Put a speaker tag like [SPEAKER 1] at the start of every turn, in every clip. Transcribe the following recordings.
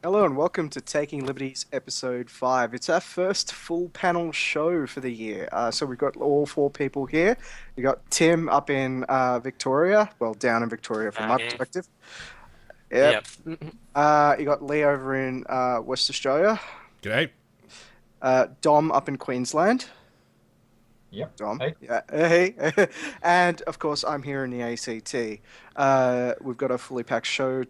[SPEAKER 1] Hello and welcome to Taking Liberties episode 5. It's our first full panel show for the year. So we've got all four people here. We got Tim up in Victoria, well, down in Victoria from my
[SPEAKER 2] Okay.
[SPEAKER 1] perspective. Yep.
[SPEAKER 2] Yep.
[SPEAKER 1] You got Lee over in West Australia.
[SPEAKER 3] G'day.
[SPEAKER 1] Dom up in Queensland.
[SPEAKER 4] Yep.
[SPEAKER 1] Dom,
[SPEAKER 4] Hey.
[SPEAKER 1] yeah, hey. And of course, I'm here in the ACT. We've got a fully packed show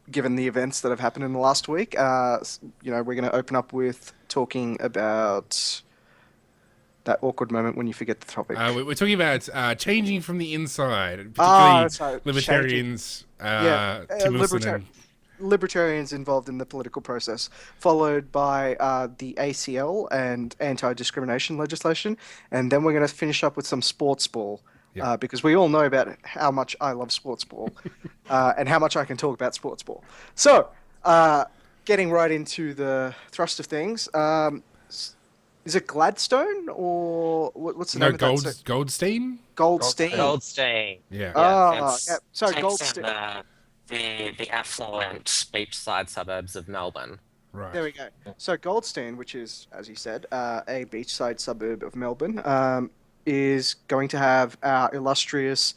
[SPEAKER 1] given the events that have happened in the last week. We're going to open up with talking about that awkward moment when you forget the topic.
[SPEAKER 3] We're talking about changing from the inside,
[SPEAKER 1] Ah,
[SPEAKER 3] particularly
[SPEAKER 1] so
[SPEAKER 3] libertarians,
[SPEAKER 1] yeah,
[SPEAKER 3] Tim Wilson and...
[SPEAKER 1] libertarians involved in the political process, followed by the ACL and anti-discrimination legislation, and then we're going to finish up with some sports ball.
[SPEAKER 3] Yeah.
[SPEAKER 1] Because we all know about how much I love sports ball and how much I can talk about sports ball. So, getting right into the thrust of things, is it Gladstone or what's the
[SPEAKER 3] No,
[SPEAKER 1] name of that?
[SPEAKER 3] Goldstein?
[SPEAKER 1] Goldstein.
[SPEAKER 2] Goldstein.
[SPEAKER 3] Yeah.
[SPEAKER 2] It's
[SPEAKER 1] Yeah. So
[SPEAKER 2] takes
[SPEAKER 1] Goldstein.
[SPEAKER 2] in the affluent beachside suburbs of Melbourne.
[SPEAKER 3] Right.
[SPEAKER 1] There we go. So Goldstein, which is, as you said, a beachside suburb of Melbourne, is going to have our illustrious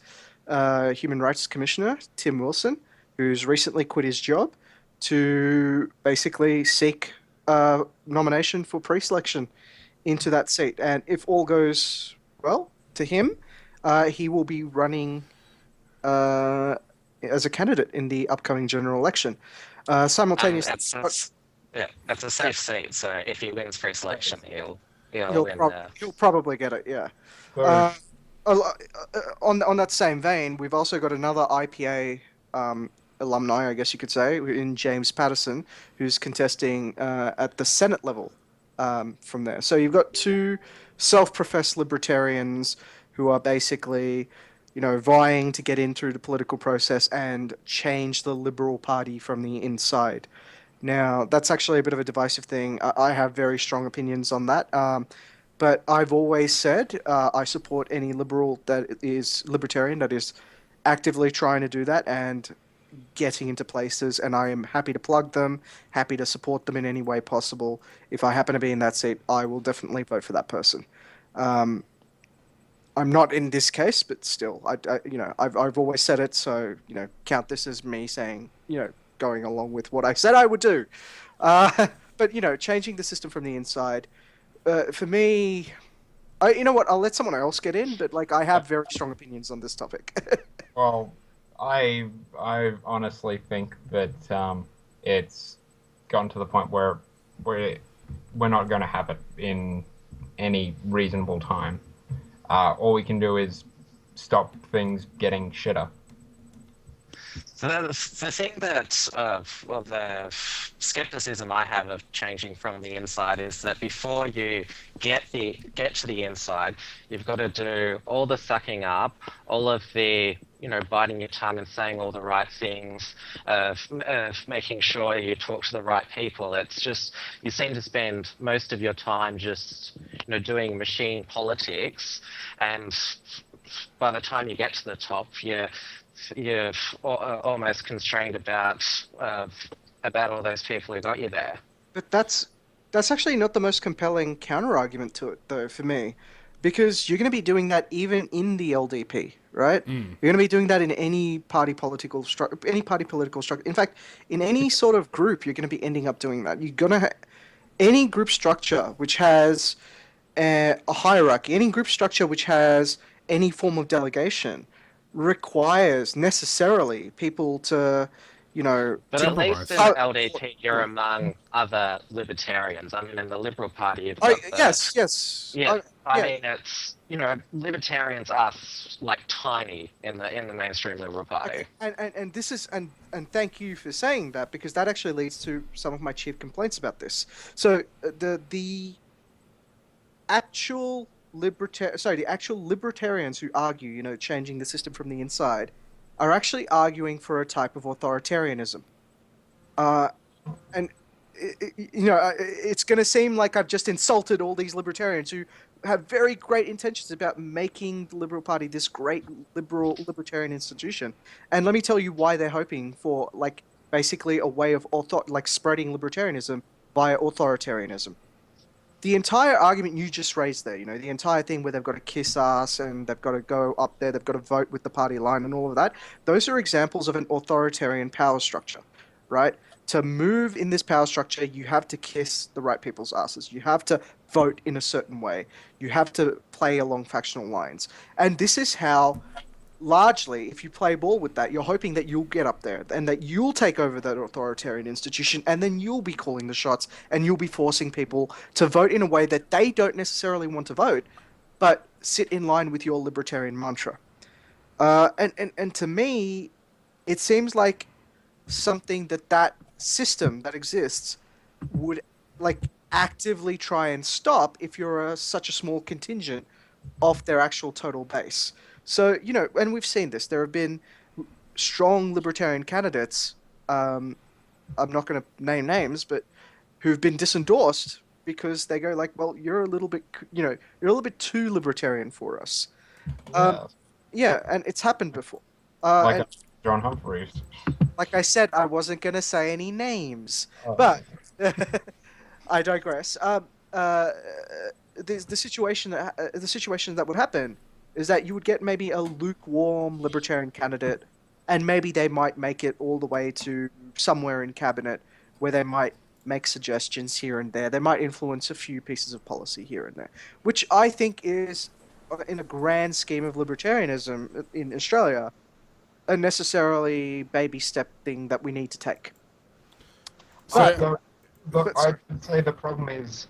[SPEAKER 1] Human Rights Commissioner, Tim Wilson, who's recently quit his job to basically seek nomination for pre-selection into that seat. And if all goes well to him, he will be running as a candidate in the upcoming general election. Simultaneously,
[SPEAKER 2] That's a safe seat. So if he wins pre-selection, he'll
[SPEAKER 1] he'll,
[SPEAKER 2] win.
[SPEAKER 1] he'll probably get it, yeah.
[SPEAKER 4] Good.
[SPEAKER 1] On that same vein, we've also got another IPA alumni, I guess you could say, in James Patterson, who's contesting at the Senate level from there. So you've got two self-professed libertarians who are basically, vying to get in through the political process and change the Liberal Party from the inside. Now, that's actually a bit of a divisive thing. I have very strong opinions on that. But I've always said I support any libertarian that is actively trying to do that and getting into places, and I am happy to plug them, happy to support them in any way possible. If I happen to be in that seat, I will definitely vote for that person. I'm not in this case, but still, I've always said it, so count this as me saying, going along with what I said I would do. But changing the system from the inside. For me, you know what? I'll let someone else get in, but I have very strong opinions on this topic.
[SPEAKER 4] Well, I honestly think that it's gotten to the point where we're not going to have it in any reasonable time. All we can do is stop things getting shitter.
[SPEAKER 2] So the thing that, the skepticism I have of changing from the inside is that before you get to the inside, you've got to do all the sucking up, all of the biting your tongue and saying all the right things, of making sure you talk to the right people. It's just you seem to spend most of your time just doing machine politics, and by the time you get to the top, you're almost constrained about all those people who got you there.
[SPEAKER 1] But that's actually not the most compelling counter argument to it, though, for me, because you're going to be doing that even in the LDP, right? You're going to be doing that in any party political structure. In fact, in any sort of group, you're going to be ending up doing that. You're going to any group structure which has a hierarchy, any group structure which has any form of delegation requires necessarily people to,
[SPEAKER 2] But at least in
[SPEAKER 3] compromise.
[SPEAKER 2] the LDP, you're among other libertarians. I mean, in the Liberal Party, you've got
[SPEAKER 1] yes.
[SPEAKER 2] Yeah,
[SPEAKER 1] Yeah.
[SPEAKER 2] mean, it's libertarians are tiny in the mainstream Liberal Party.
[SPEAKER 1] Okay. And this is and thank you for saying that, because that actually leads to some of my chief complaints about this. So the actual libertarians who argue, changing the system from the inside, are actually arguing for a type of authoritarianism. And it's going to seem like I've just insulted all these libertarians who have very great intentions about making the Liberal Party this great libertarian institution. And let me tell you why they're hoping for basically a way of spreading libertarianism via authoritarianism. The entire argument you just raised there, the entire thing where they've got to kiss ass and they've got to go up there, they've got to vote with the party line and all of that, those are examples of an authoritarian power structure, right? To move in this power structure, you have to kiss the right people's asses. You have to vote in a certain way. You have to play along factional lines. And this is how, largely, if you play ball with that, you're hoping that you'll get up there and that you'll take over that authoritarian institution, and then you'll be calling the shots and you'll be forcing people to vote in a way that they don't necessarily want to vote, but sit in line with your libertarian mantra. And to me, it seems like something that system that exists would actively try and stop if you're such a small contingent of their actual total base. So, and we've seen this. There have been strong libertarian candidates, I'm not going to name names, but who've been disendorsed because they go well, you're a little bit, you're a little bit too libertarian for us. Yeah, and it's happened before.
[SPEAKER 4] Like John Humphreys.
[SPEAKER 1] Like I said, I wasn't going to say any names,
[SPEAKER 4] Oh.
[SPEAKER 1] but I digress. The situation that would happen is that you would get maybe a lukewarm libertarian candidate, and maybe they might make it all the way to somewhere in cabinet where they might make suggestions here and there. They might influence a few pieces of policy here and there, which I think is, in a grand scheme of libertarianism in Australia, a necessarily baby step thing that we need to take.
[SPEAKER 3] So,
[SPEAKER 4] Look, I'd say the problem is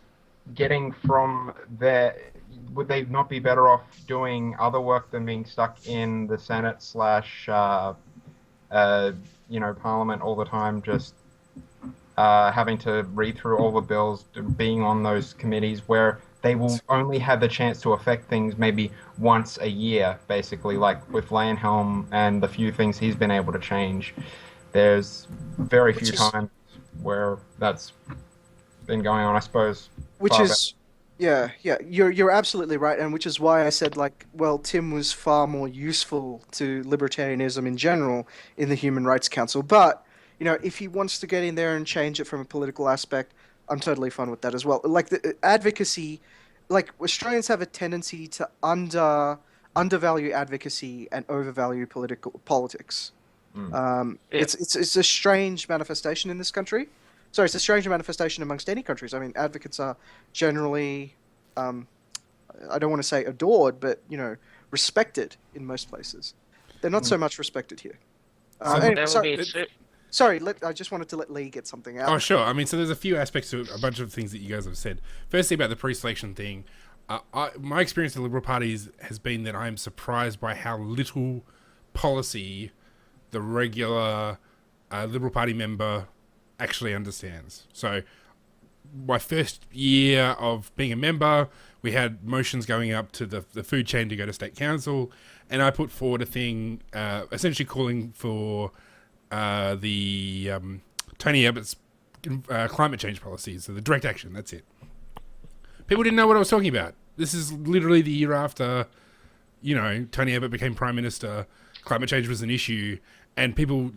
[SPEAKER 4] getting from there. Would they not be better off doing other work than being stuck in the Senate / Parliament all the time, just having to read through all the bills, being on those committees where they will only have the chance to affect things maybe once a year, basically, like with Lanhelm and the few things he's been able to change. There's very few times where that's been going on, I suppose.
[SPEAKER 1] Yeah, you're absolutely right, and which is why I said, Tim was far more useful to libertarianism in general in the Human Rights Council. But, if he wants to get in there and change it from a political aspect, I'm totally fine with that as well. The advocacy, Australians have a tendency to undervalue advocacy and overvalue politics. It's a strange manifestation in this country. Sorry, it's a strange manifestation amongst any countries. I mean, advocates are generally, I don't want to say adored, but, respected in most places. They're not so much respected here. Sorry, I just wanted to let Lee get something out.
[SPEAKER 3] Oh, sure. I mean, so there's a few aspects to a bunch of things that you guys have said. Firstly, about the pre-selection thing, my experience in the Liberal parties has been that I am surprised by how little policy the regular Liberal Party member actually understands. So my first year of being a member, we had motions going up to the food chain to go to state council, and I put forward a thing essentially calling for the Tony Abbott's climate change policies, so the direct action, that's it. People didn't know what I was talking about. This is literally the year after, Tony Abbott became Prime Minister, climate change was an issue, and people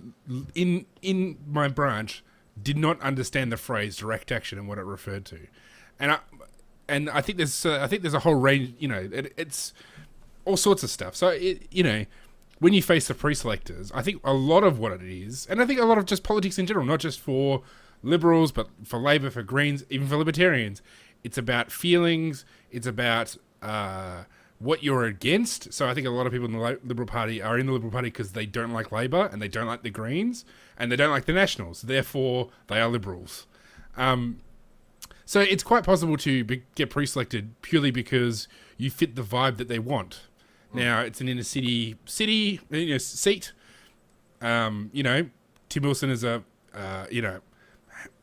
[SPEAKER 3] in my branch did not understand the phrase direct action and what it referred to. And I think there's a whole range, it's all sorts of stuff. So, when you face the pre-selectors, I think a lot of what it is, and I think a lot of just politics in general, not just for Liberals, but for Labor, for Greens, even for Libertarians, it's about feelings, it's about what you're against. So I think a lot of people in the Liberal Party are in the Liberal Party because they don't like Labor, and they don't like the Greens, and they don't like the Nationals. Therefore, they are Liberals. So it's quite possible to get pre-selected purely because you fit the vibe that they want. Now, it's an inner city seat. Tim Wilson is a,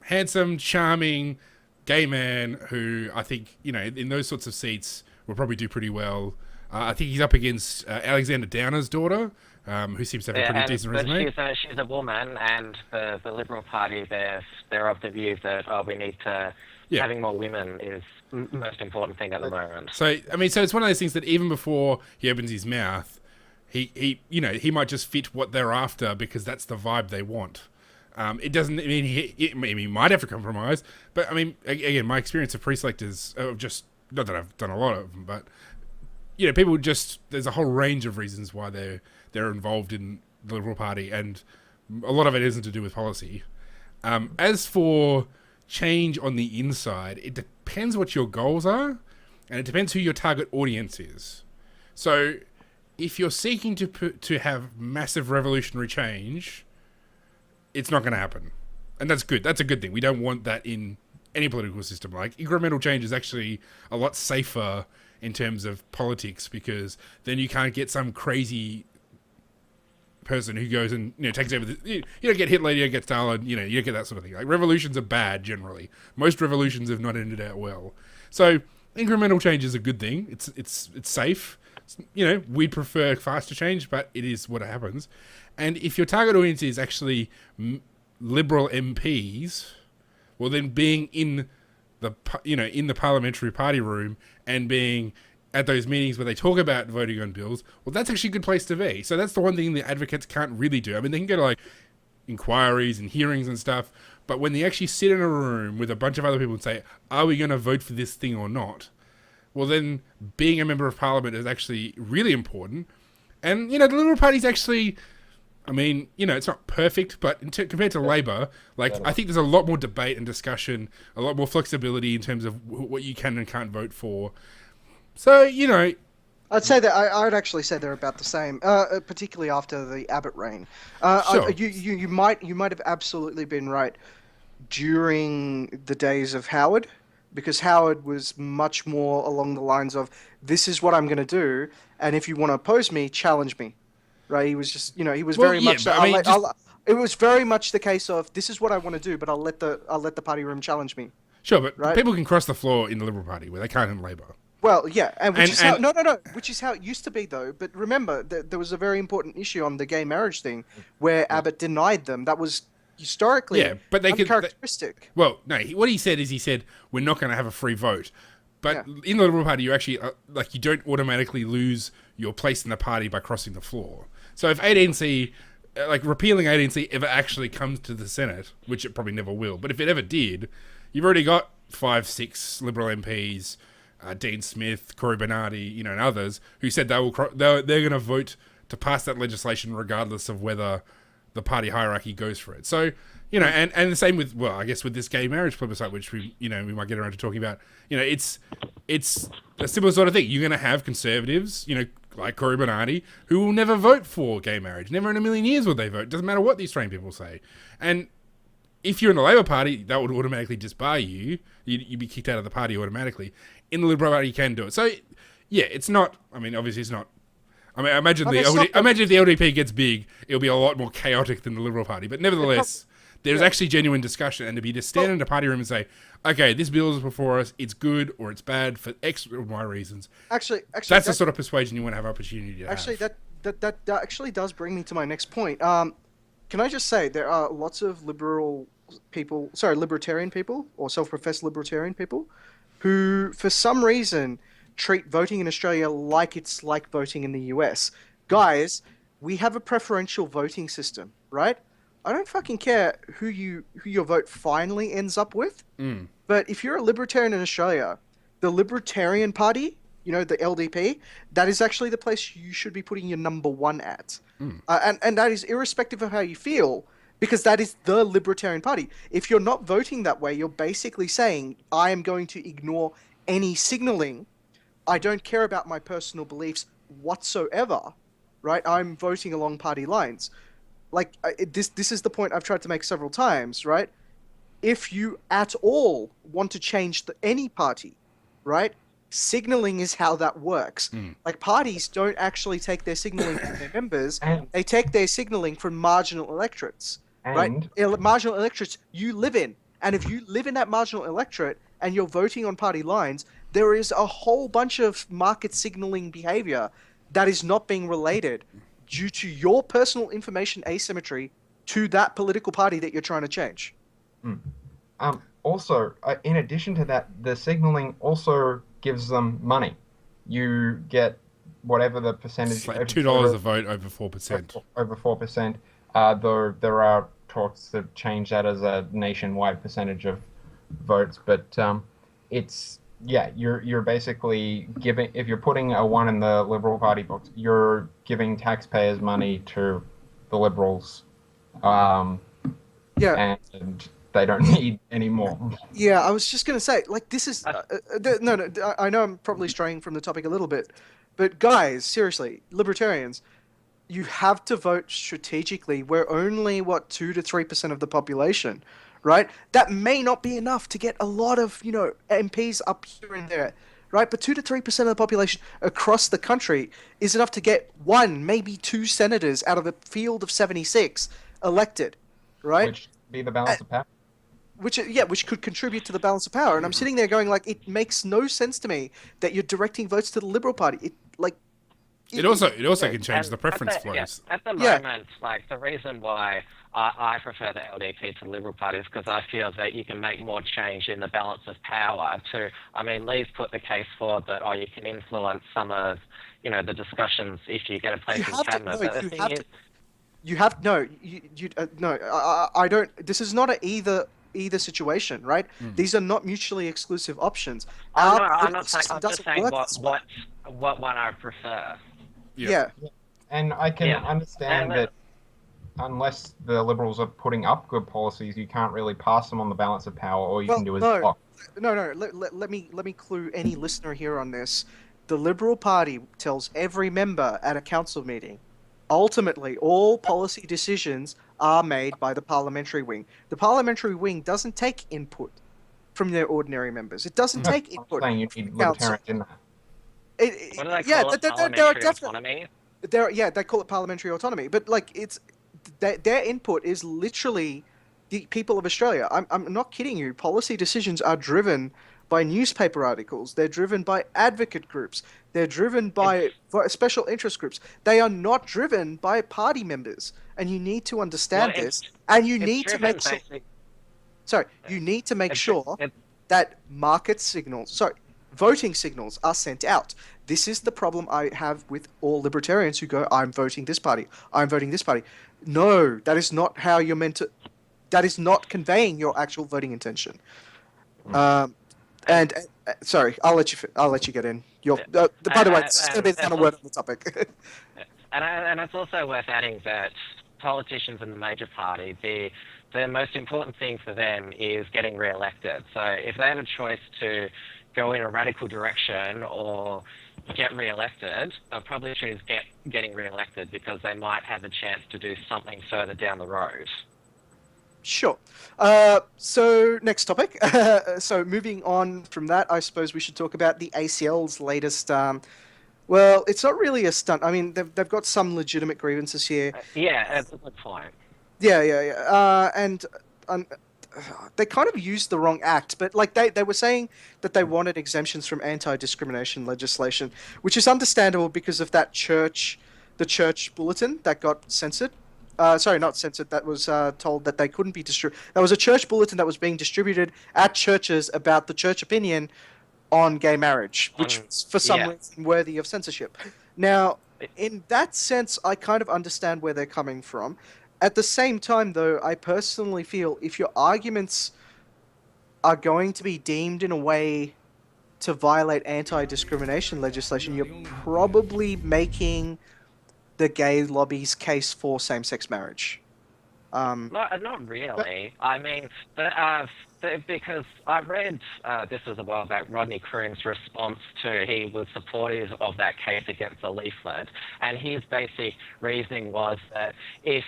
[SPEAKER 3] handsome, charming, gay man who I think, in those sorts of seats will probably do pretty well. I think he's up against Alexander Downer's daughter, who seems to have a pretty decent resume.
[SPEAKER 2] She's a woman, and the Liberal Party, they're of the view that we need to having more women is the most important thing at the moment.
[SPEAKER 3] So it's one of those things that even before he opens his mouth, he might just fit what they're after because that's the vibe they want. It doesn't mean he might have to compromise, but I mean, again, my experience of pre-selectors, just not that I've done a lot of them, but people just there's a whole range of reasons why they're involved in the Liberal Party, and a lot of it isn't to do with policy. As for change on the inside, it depends what your goals are, and it depends who your target audience is. So, if you're seeking to have massive revolutionary change, it's not going to happen. And that's good. That's a good thing. We don't want that in any political system. Like, incremental change is actually a lot safer in terms of politics, because then you can't get some crazy person who goes and takes over you don't get Hitler, you don't get Stalin, you don't get that sort of thing. Like, revolutions are bad generally. Most revolutions have not ended out well. So incremental change is a good thing. It's safe. We prefer faster change, but it is what happens. And if your target audience is actually Liberal MPs, well, then being in the parliamentary party room and being at those meetings where they talk about voting on bills, well, that's actually a good place to be. So that's the one thing the advocates can't really do. I mean, they can go to inquiries and hearings and stuff, but when they actually sit in a room with a bunch of other people and say, are we going to vote for this thing or not? Well, then being a member of parliament is actually really important. And, the Liberal Party's actually, I mean, it's not perfect, but compared to Labour, I think there's a lot more debate and discussion, a lot more flexibility in terms of what you can and can't vote for. So,
[SPEAKER 1] I'd say that I'd actually say they're about the same, particularly after the Abbott reign.
[SPEAKER 3] Sure.
[SPEAKER 1] You might have absolutely been right during the days of Howard, because Howard was much more along the lines of, this is what I'm going to do, and if you want to oppose me, challenge me. Right? He was just, he was very much. It was very much the case of, this is what I want to do, but I'll let the party room challenge me.
[SPEAKER 3] Sure, but people can cross the floor in the Liberal Party where they can't in Labour.
[SPEAKER 1] Well, yeah, which is how it used to be, though. But remember, there was a very important issue on the gay marriage thing, where Abbott denied them. That was historically uncharacteristic.
[SPEAKER 3] Well, no, what he said is, we're not going to have a free vote. But in the Liberal Party, you actually, you don't automatically lose your place in the party by crossing the floor. So if 18C, repealing 18C ever actually comes to the Senate, which it probably never will, but if it ever did, you've already got 5-6 Liberal MPs, Dean Smith, Cory Bernardi, and others who said they're going to vote to pass that legislation regardless of whether the party hierarchy goes for it. So, and the same with, well, I guess with this gay marriage plebiscite, which we might get around to talking about, it's a similar sort of thing. You're going to have conservatives, like Cory Bernardi, who will never vote for gay marriage. Never in a million years will they vote. Doesn't matter what the Australian people say. And if you're in the Labor Party, that would automatically disbar you. You'd be kicked out of the party automatically. In the Liberal Party, you can do it. So, yeah, it's not. I mean, obviously, it's not. I mean, imagine if the LDP gets big, it'll be a lot more chaotic than the Liberal Party. But nevertheless, there's actually genuine discussion, and to be to stand in a party room and say, "Okay, this bill is before us. It's good or it's bad for X or Y reasons."
[SPEAKER 1] Actually,
[SPEAKER 3] that's the sort of persuasion you want to have opportunity to
[SPEAKER 1] have. That actually does bring me to my next point. Can I just say there are lots of libertarian people or self-professed libertarian people who, for some reason, treat voting in Australia like it's like voting in the US. Guys, we have a preferential voting system, right? I don't fucking care who your vote finally ends up with. But if you're a libertarian in Australia, the Libertarian Party, the LDP, that is actually the place you should be putting your number one at. And that is irrespective of how you feel, because that is the Libertarian Party. If you're not voting that way, you're basically saying, I am going to ignore any signaling. I don't care about my personal beliefs whatsoever, right? I'm voting along party lines. This is the point I've tried to make several times, right? If you at all want to change any party, right, signaling is how that works. Parties don't actually take their signaling from their members. They take their signaling from marginal electorates, right? Marginal electorates you live in. And if you live in that marginal electorate and you're voting on party lines, there is a whole bunch of market signaling behavior that is not being related due to your personal information asymmetry to that political party that you're trying to change.
[SPEAKER 4] Also, in addition to that, the signaling also gives them money. You get whatever the percentage.
[SPEAKER 3] It's like $2 a vote over 4%.
[SPEAKER 4] Over 4%. Though there are talks to change that as a nationwide percentage of votes, but it's yeah, you're basically giving if you're putting a one in the Liberal Party box, you're giving taxpayers money to the Liberals, um,
[SPEAKER 1] Yeah,
[SPEAKER 4] and they don't need any more.
[SPEAKER 1] yeah. I was just gonna say, like, this is no, no. I know I'm probably straying from the topic a little bit, but guys, seriously, libertarians, you have to vote strategically. We're only what 2 to 3% of the population, right? That may not be enough to get a lot of MPs up here and there, right? But 2 to 3% of the population across the country is enough to get one, maybe two senators out of a field of 76 elected, right?
[SPEAKER 4] Which be the balance of power.
[SPEAKER 1] Which could contribute to the balance of power. And I'm sitting there going like, it makes no sense to me that you're directing votes to the Liberal Party.
[SPEAKER 3] It also can change the preference flows.
[SPEAKER 2] At the moment, like the reason why I prefer the LDP to the Liberal Party is because I feel that you can make more change in the balance of power. Lee's put the case forward that you can influence some of the discussions if you get a place in cabinet.
[SPEAKER 1] I don't. This is not a either situation, right? These are not mutually exclusive options.
[SPEAKER 2] I'm not saying. I'm just saying what one I prefer.
[SPEAKER 1] Yeah.
[SPEAKER 4] And I can understand that unless the Liberals are putting up good policies, you can't really pass them on the balance of power. All you can do is block.
[SPEAKER 1] No. Let me clue any listener here on this. The Liberal Party tells every member at a council meeting, ultimately, all policy decisions are made by the parliamentary wing. The parliamentary wing doesn't take input from their ordinary members. It doesn't take input.
[SPEAKER 4] Saying you need libertarians in that.
[SPEAKER 2] What do they call it? Parliamentary autonomy?
[SPEAKER 1] They call it parliamentary autonomy. But their input is literally the people of Australia. I'm not kidding you. Policy decisions are driven by newspaper articles. They're driven by advocate groups. They're driven by special interest groups. They are not driven by party members. And you need to understand this. And you need to make sure. Sorry, you need to make sure that voting signals are sent out. This is the problem I have with all libertarians who go, I'm voting this party, I'm voting this party. No, that is not how you're meant to. That is not conveying your actual voting intention. Sorry, I'll let you get in. By the way, this is going to be the final word on the topic.
[SPEAKER 2] And it's also worth adding that politicians in the major party, the most important thing for them is getting re-elected. So if they have a choice to go in a radical direction or get re-elected, they'll probably choose getting re-elected because they might have a chance to do something further down the road.
[SPEAKER 1] Sure. So next topic. So moving on from that, I suppose we should talk about the ACL's latest. Well, it's not really a stunt. I mean, they've got some legitimate grievances here.
[SPEAKER 2] That's a good point.
[SPEAKER 1] And they kind of used the wrong act, but they were saying that they wanted exemptions from anti-discrimination legislation, which is understandable because of the church bulletin that got censored. Sorry, not censored. That was told that they couldn't be distributed. There was a church bulletin that was being distributed at churches about the church opinion on gay marriage, which was for some reason worthy of censorship. Now, in that sense, I kind of understand where they're coming from. At the same time, though, I personally feel if your arguments are going to be deemed in a way to violate anti-discrimination legislation, you're probably making the gay lobby's case for same-sex marriage.
[SPEAKER 2] Not really. I mean, because I read, this was a while back, Rodney Croom's response to, he was supportive of that case against the leaflet, and his basic reasoning was that if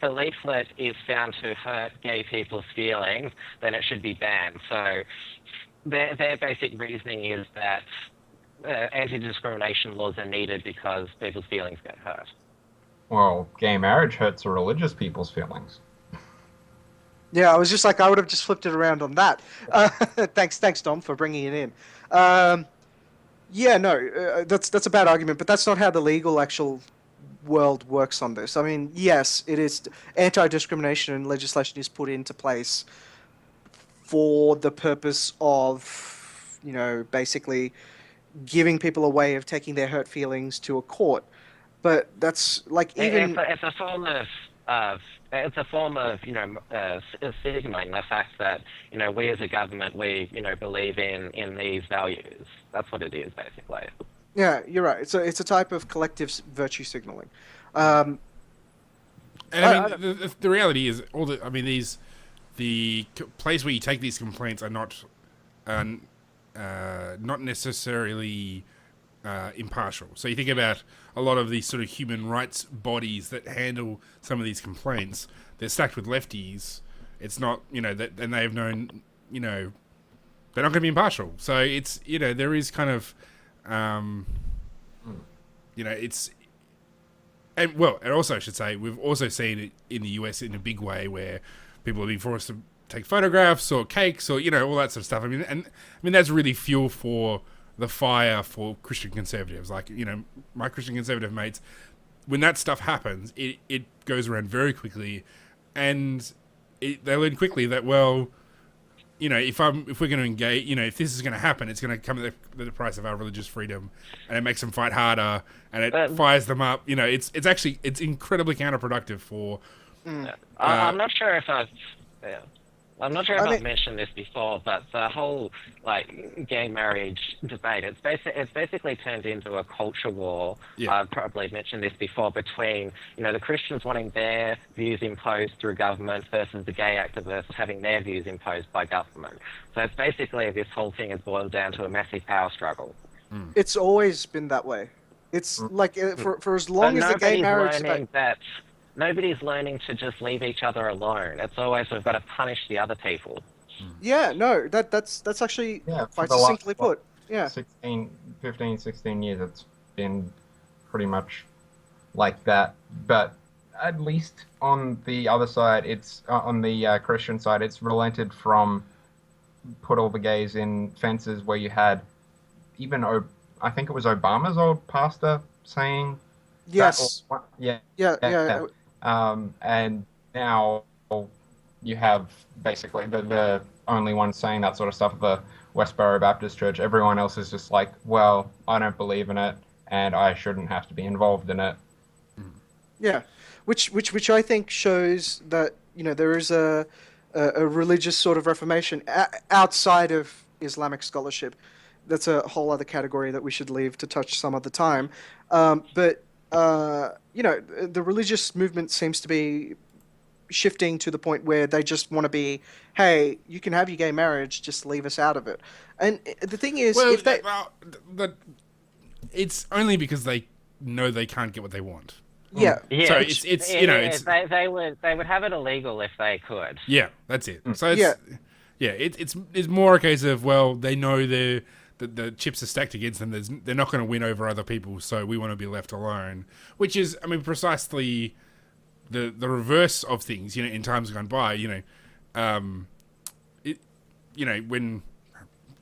[SPEAKER 2] the leaflet is found to hurt gay people's feelings, then it should be banned. So their basic reasoning is that anti-discrimination laws are needed because people's feelings get hurt.
[SPEAKER 4] Well, gay marriage hurts religious people's feelings.
[SPEAKER 1] Yeah, I was just like, I would have just flipped it around on that. Thanks, Dom, for bringing it in. That's a bad argument, but that's not how the legal actual world works on this. I mean, yes, it is anti-discrimination legislation is put into place for the purpose of, basically giving people a way of taking their hurt feelings to a court. But that's like even
[SPEAKER 2] it's a form of it's a form of stigma in the fact that we as a government we believe in these values. That's what it is basically.
[SPEAKER 1] Yeah, you're right. It's a type of collective virtue signaling.
[SPEAKER 3] And I mean, the reality is, the place where you take these complaints are not necessarily impartial. So you think about a lot of these sort of human rights bodies that handle some of these complaints. They're stacked with lefties. It's not, that, and they have known, they're not going to be impartial. So it's, there is kind of, it's. And also I should say, we've also seen it in the US in a big way where people are being forced to take photographs or cakes or, all that sort of stuff. I mean, that's really fuel for the fire for Christian conservatives. Like, my Christian conservative mates, when that stuff happens, it goes around very quickly, and they learn quickly that, well, if we're going to engage, if this is going to happen, it's going to come at the price of our religious freedom, and it makes them fight harder, and it fires them up. It's incredibly counterproductive for.
[SPEAKER 2] I'm not sure if I've mentioned this before, but the whole gay marriage debate, it's basically turned into a culture war.
[SPEAKER 3] Yeah.
[SPEAKER 2] I've probably mentioned this before, between the Christians wanting their views imposed through government versus the gay activists having their views imposed by government. So it's basically, this whole thing has boiled down to a massive power struggle.
[SPEAKER 1] It's always been that way. It's like for as long as the gay marriage debate.
[SPEAKER 2] Nobody's learning to just leave each other alone. It's always, we've got to punish the other people.
[SPEAKER 1] Yeah, no, that's actually quite succinctly put. Yeah.
[SPEAKER 4] 15, 16 years, it's been pretty much like that. But at least on the other side, it's on the Christian side, it's relented from put all the gays in fences where you had even, I think it was Obama's old pastor saying.
[SPEAKER 1] Yes.
[SPEAKER 4] Yeah. And now you have basically the only one saying that sort of stuff at the Westboro Baptist Church. Everyone else is just like, well, I don't believe in it, and I shouldn't have to be involved in it.
[SPEAKER 1] Yeah, which I think shows that there is a religious sort of reformation outside of Islamic scholarship. That's a whole other category that we should leave to touch some other time. But the religious movement seems to be shifting to the point where they just want to be, hey, you can have your gay marriage, just leave us out of it. And the thing is,
[SPEAKER 3] it's only because they know they can't get what they want.
[SPEAKER 1] Yeah.
[SPEAKER 3] So it's
[SPEAKER 2] they would have it illegal if they could.
[SPEAKER 3] Yeah, that's it. So it's more a case of, well, they know the chips are stacked against them. They're not going to win over other people, so we want to be left alone. Which is, precisely the reverse of things. In times gone by, when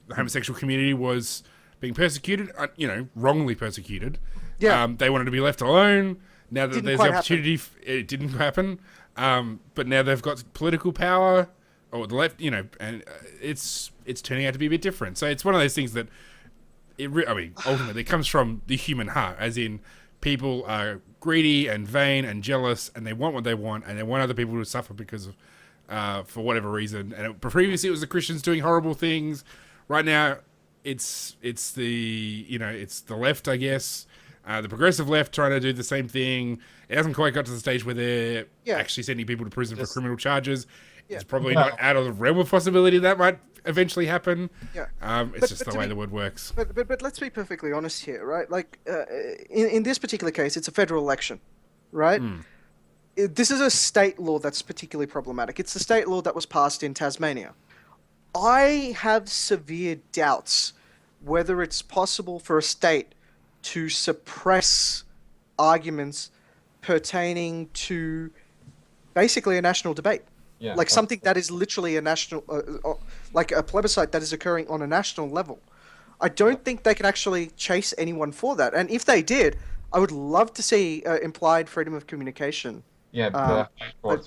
[SPEAKER 3] the homosexual community was being persecuted, wrongly persecuted.
[SPEAKER 1] Yeah.
[SPEAKER 3] They wanted to be left alone. Now that there's the opportunity, it didn't happen. But now they've got political power. Or the left, and it's turning out to be a bit different. So it's one of those things that ultimately it comes from the human heart, as in people are greedy and vain and jealous, and they want what they want, and they want other people to suffer because of, for whatever reason. And previously it was the Christians doing horrible things. Right now, it's the left, I guess, the progressive left trying to do the same thing. It hasn't quite got to the stage where they're actually sending people to prison for criminal charges. It's probably not out of the realm of possibility that might eventually happen. Yeah. It's just the way the world works.
[SPEAKER 1] But let's be perfectly honest here, right? Like, in this particular case, it's a federal election, right? This is a state law that's particularly problematic. It's the state law that was passed in Tasmania. I have severe doubts whether it's possible for a state to suppress arguments pertaining to basically a national debate.
[SPEAKER 4] Yeah,
[SPEAKER 1] like something that is literally a national, like a plebiscite that is occurring on a national level. I don't think they can actually chase anyone for that. And if they did, I would love to see implied freedom of communication.
[SPEAKER 4] Yeah,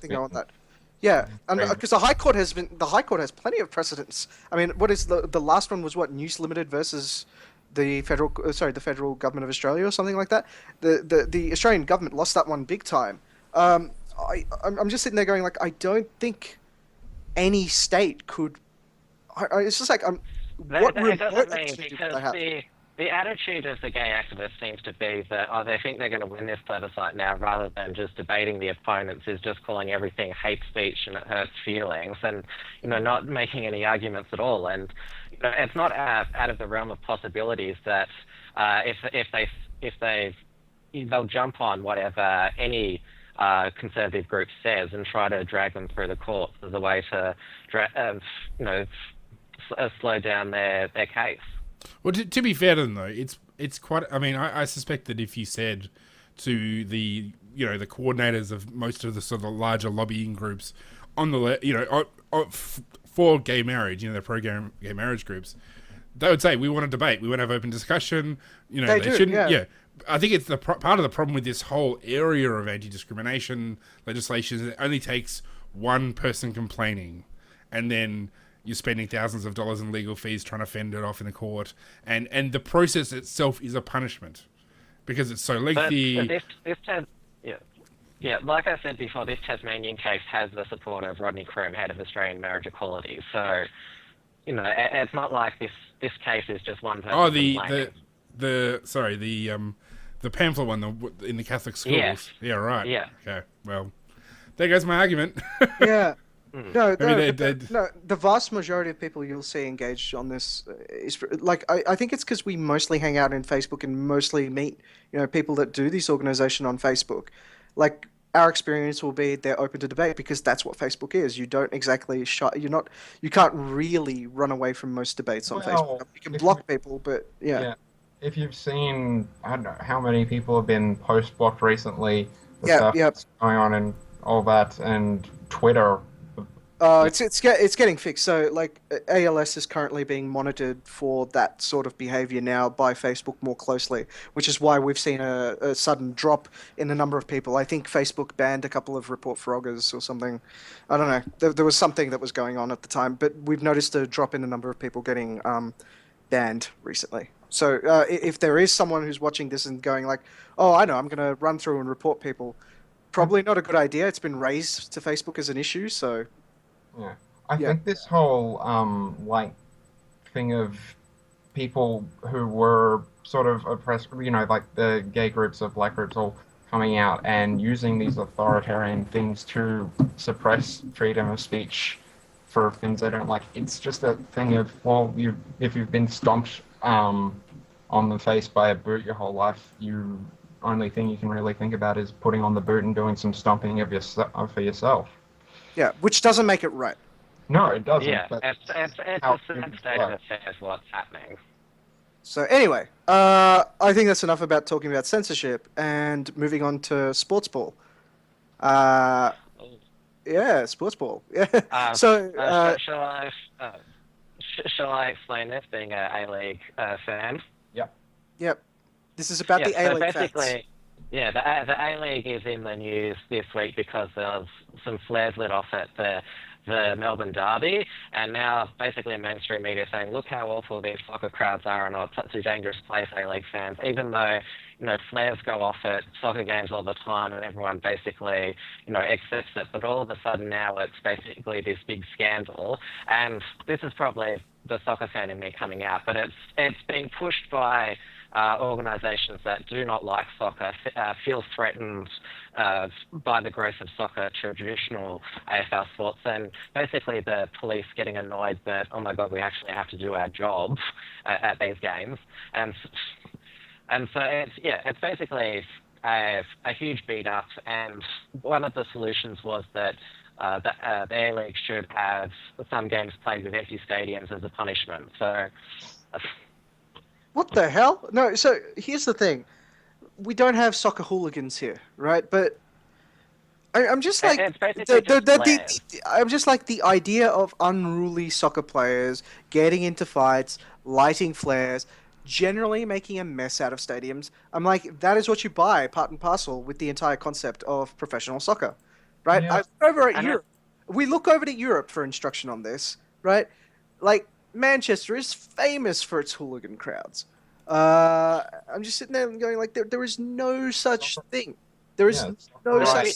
[SPEAKER 1] thing on that. Yeah, and because the High Court has plenty of precedents. I mean, what is the last one was what, News Limited versus the federal government of Australia or something like that. The Australian government lost that one big time. I'm just sitting there going like, I don't think any state could. It's just like, what
[SPEAKER 2] It
[SPEAKER 1] remote
[SPEAKER 2] doesn't mean
[SPEAKER 1] opportunity would
[SPEAKER 2] because
[SPEAKER 1] they have?
[SPEAKER 2] the attitude of the gay activists seems to be that they think they're going to win this plebiscite now, rather than just debating the opponents, is just calling everything hate speech and it hurts feelings, and not making any arguments at all. And it's not out of the realm of possibilities that if they'll jump on whatever any conservative group says and try to drag them through the courts as a way to slow down their case.
[SPEAKER 3] Well, to be fair to them, though, it's quite. I mean, I suspect that if you said to the the coordinators of most of the sort of larger lobbying groups on the for gay marriage, the pro-gay marriage groups, they would say we want to debate, we want to have open discussion. They shouldn't. Yeah. I think it's the part of the problem with this whole area of anti-discrimination legislation is it only takes one person complaining, and then you're spending thousands of dollars in legal fees trying to fend it off in a court, and the process itself is a punishment because it's so lengthy.
[SPEAKER 2] But like I said before, this Tasmanian case has the support of Rodney Croom, head of Australian Marriage Equality. So, it's not like this case is just one person.
[SPEAKER 3] Oh,
[SPEAKER 2] complaining.
[SPEAKER 3] the pamphlet one in the Catholic schools.
[SPEAKER 2] Yes.
[SPEAKER 3] Yeah, right.
[SPEAKER 2] Yeah.
[SPEAKER 3] Okay. Well, there goes my argument.
[SPEAKER 1] Yeah. No,
[SPEAKER 3] Maybe
[SPEAKER 1] no, the vast majority of people you'll see engaged on this is like I think it's because we mostly hang out in Facebook and mostly meet people that do this organization on Facebook. Like our experience will be they're open to debate because that's what Facebook is. You don't exactly you can't really run away from most debates on Facebook. You can block people, but yeah.
[SPEAKER 4] If you've seen, I don't know how many people have been post-blocked recently, stuff that's going on and all that, and Twitter.
[SPEAKER 1] It's getting fixed. So like ALS is currently being monitored for that sort of behavior now by Facebook more closely, which is why we've seen a sudden drop in the number of people. I think Facebook banned a couple of report froggers or something. I don't know. There was something that was going on at the time, but we've noticed a drop in the number of people getting banned recently. So if there is someone who's watching this and going like, oh, I know, I'm going to run through and report people, probably not a good idea. It's been raised to Facebook as an issue, so...
[SPEAKER 4] Yeah, I think this whole thing of people who were sort of oppressed, like the gay groups or black groups all coming out and using these authoritarian things to suppress freedom of speech for things they don't like. It's just a thing of, well, if you've been stomped on the face by a boot your whole life, only thing you can really think about is putting on the boot and doing some stomping for yourself.
[SPEAKER 1] Yeah, which doesn't make it right.
[SPEAKER 4] No, it doesn't.
[SPEAKER 2] Yeah,
[SPEAKER 4] but
[SPEAKER 2] it's a sad state of affairs what's happening.
[SPEAKER 1] So anyway, I think that's enough about talking about censorship and moving on to sports ball. Yeah, sports ball. Yeah.
[SPEAKER 2] Shall I explain this, being an A-League fan?
[SPEAKER 1] Yep. This is about the A-League fans.
[SPEAKER 2] Yeah, the A-League is in the news this week because there was some flares lit off at the Melbourne Derby, and now basically mainstream media saying, look how awful these soccer crowds are and it's such a dangerous place, A-League fans, even though, flares go off at soccer games all the time and everyone basically, accepts it, but all of a sudden now it's basically this big scandal, and this is probably the soccer fan in me coming out, but it's being pushed by organisations that do not like soccer, feel threatened by the growth of soccer, traditional AFL sports, and basically the police getting annoyed that, oh my God, we actually have to do our job at these games. And so it's basically a huge beat up, and one of the solutions was that the A-League should have some games played with empty stadiums as a punishment. So...
[SPEAKER 1] What the hell? No, so here's the thing. We don't have soccer hooligans here, right? But I'm just like I'm just like the idea of unruly soccer players getting into fights, lighting flares, generally making a mess out of stadiums. I'm like, that is what you buy, part and parcel, with the entire concept of professional soccer, right?
[SPEAKER 4] Yeah.
[SPEAKER 1] We look over to Europe for instruction on this, right? Like, Manchester is famous for its hooligan crowds. I'm just sitting there and going like, there is no such thing. There is no such.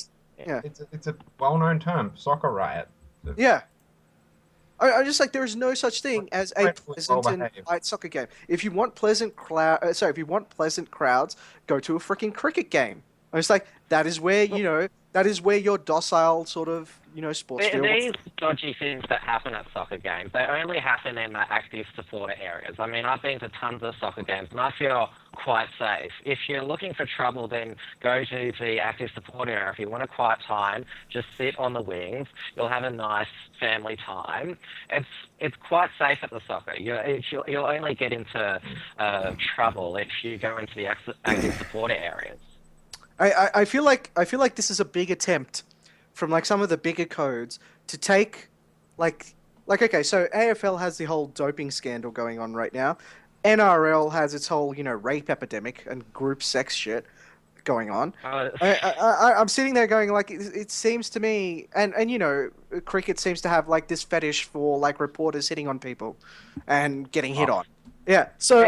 [SPEAKER 1] Yeah.
[SPEAKER 4] It's a well-known term, soccer riot.
[SPEAKER 1] Yeah. I just like there is no such thing as a
[SPEAKER 4] Incredibly
[SPEAKER 1] pleasant and
[SPEAKER 4] well-behaved.
[SPEAKER 1] quiet soccer game. If you want if you want pleasant crowds, go to a freaking cricket game. I was like, that is where that is where your docile sort of sports feel.
[SPEAKER 2] These dodgy things that happen at soccer games, they only happen in the active supporter areas. I mean, I've been to tons of soccer games and I feel quite safe. If you're looking for trouble, then go to the active supporter area. If you want a quiet time, just sit on the wings. You'll have a nice family time. It's quite safe at the soccer. You'll only get into trouble if you go into the active supporter areas.
[SPEAKER 1] I feel like this is a big attempt from like some of the bigger codes to take okay, so AFL has the whole doping scandal going on right now. NRL has its whole rape epidemic and group sex shit going on. I'm sitting there going like it seems to me, and cricket seems to have like this fetish for like reporters hitting on people and getting hit on. Yeah, so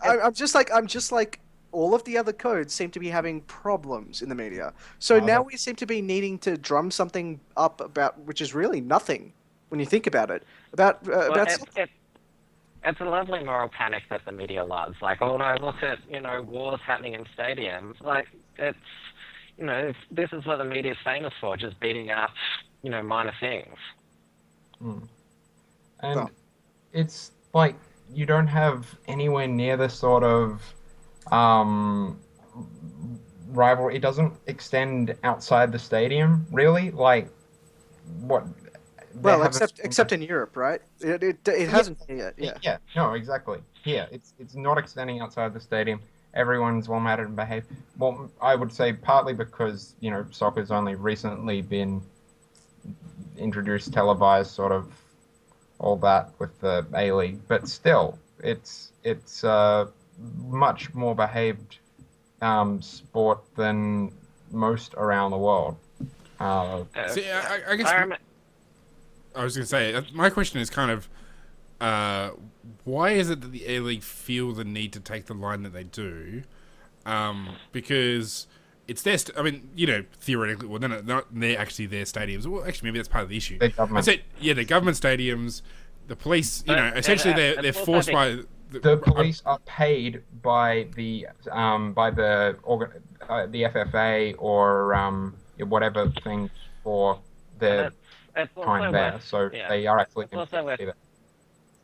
[SPEAKER 1] I'm just like all of the other codes seem to be having problems in the media. So now we seem to be needing to drum something up about which is really nothing when you think about it.
[SPEAKER 2] It's a lovely moral panic that the media loves. Like, oh no, look at wars happening in stadiums. Like, it's this is what the media is famous for, just beating up minor things.
[SPEAKER 4] And it's like you don't have anywhere near the sort of rivalry. It doesn't extend outside the stadium, really. Like what?
[SPEAKER 1] Well, except in Europe, right? It hasn't yet. Yeah.
[SPEAKER 4] Yeah. No, exactly. Here, it's not extending outside the stadium. Everyone's well mannered and behaved. Well, I would say partly because soccer's only recently been introduced, televised, sort of all that with the A-League, but still, it's much more behaved sport than most around the world.
[SPEAKER 3] See, I guess I was going to say, my question is kind of, why is it that the A-League feel the need to take the line that they do? Because it's their, theoretically, well, they're actually their stadiums. Well, actually, maybe that's part of the issue.
[SPEAKER 4] The government.
[SPEAKER 3] The government stadiums, the police, essentially they're forced by...
[SPEAKER 4] The police are paid by the FFA or whatever thing for their time there. So they are actually.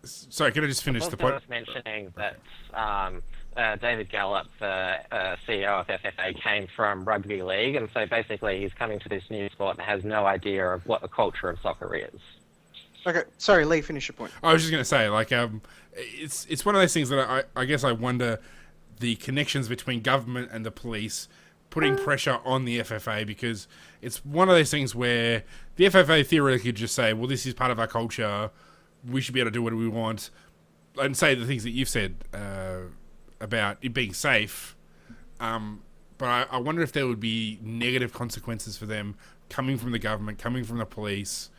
[SPEAKER 3] Sorry, can I just finish the point?
[SPEAKER 2] I was mentioning that David Gallup, the CEO of FFA, came from rugby league, and so basically he's coming to this new sport and has no idea of what the culture of soccer is.
[SPEAKER 1] Okay, sorry, Lee, finish your point.
[SPEAKER 3] I was just going to say, like, it's one of those things that I guess I wonder the connections between government and the police putting pressure on the FFA, because it's one of those things where the FFA theoretically could just say, well, this is part of our culture, we should be able to do what we want, and say the things that you've said about it being safe. But I wonder if there would be negative consequences for them coming from the government, coming from the police,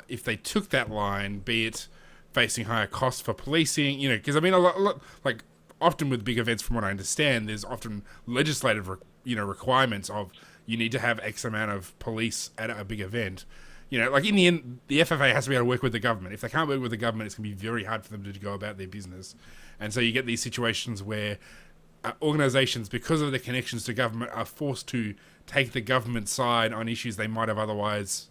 [SPEAKER 3] if they took that line, be it facing higher costs for policing, because a lot, like often with big events, from what I understand, there's often legislative, requirements of you need to have X amount of police at a big event. Like in the end, the FFA has to be able to work with the government. If they can't work with the government, it's going to be very hard for them to go about their business. And so you get these situations where organisations, because of their connections to government, are forced to take the government side on issues they might have otherwise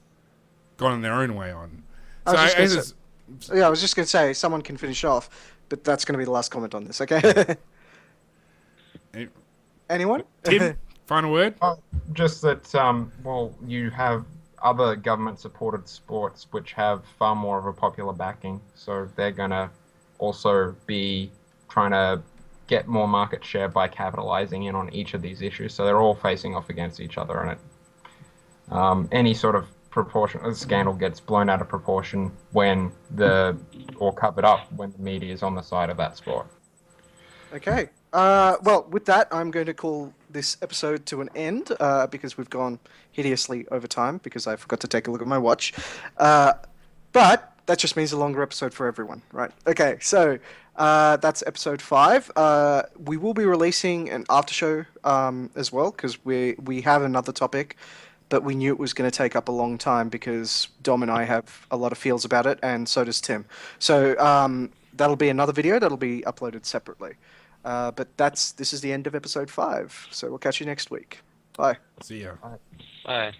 [SPEAKER 3] gone on their own way on.
[SPEAKER 1] I was just going to say, someone can finish off, but that's going to be the last comment on this, okay? Anyone?
[SPEAKER 3] Tim, final word?
[SPEAKER 4] Just that, you have other government-supported sports which have far more of a popular backing, so they're going to also be trying to get more market share by capitalizing in on each of these issues. So they're all facing off against each other, and any sort of scandal gets blown out of proportion or covered up when the media is on the side of that sport.
[SPEAKER 1] Okay. Well, with that, I'm going to call this episode to an end because we've gone hideously over time because I forgot to take a look at my watch. But that just means a longer episode for everyone, right? Okay, so that's episode 5. We will be releasing an after show as well because we have another topic but we knew it was going to take up a long time because Dom and I have a lot of feels about it, and so does Tim. So that'll be another video that'll be uploaded separately. But this is the end of episode 5. So we'll catch you next week. Bye.
[SPEAKER 3] See ya.
[SPEAKER 2] Bye.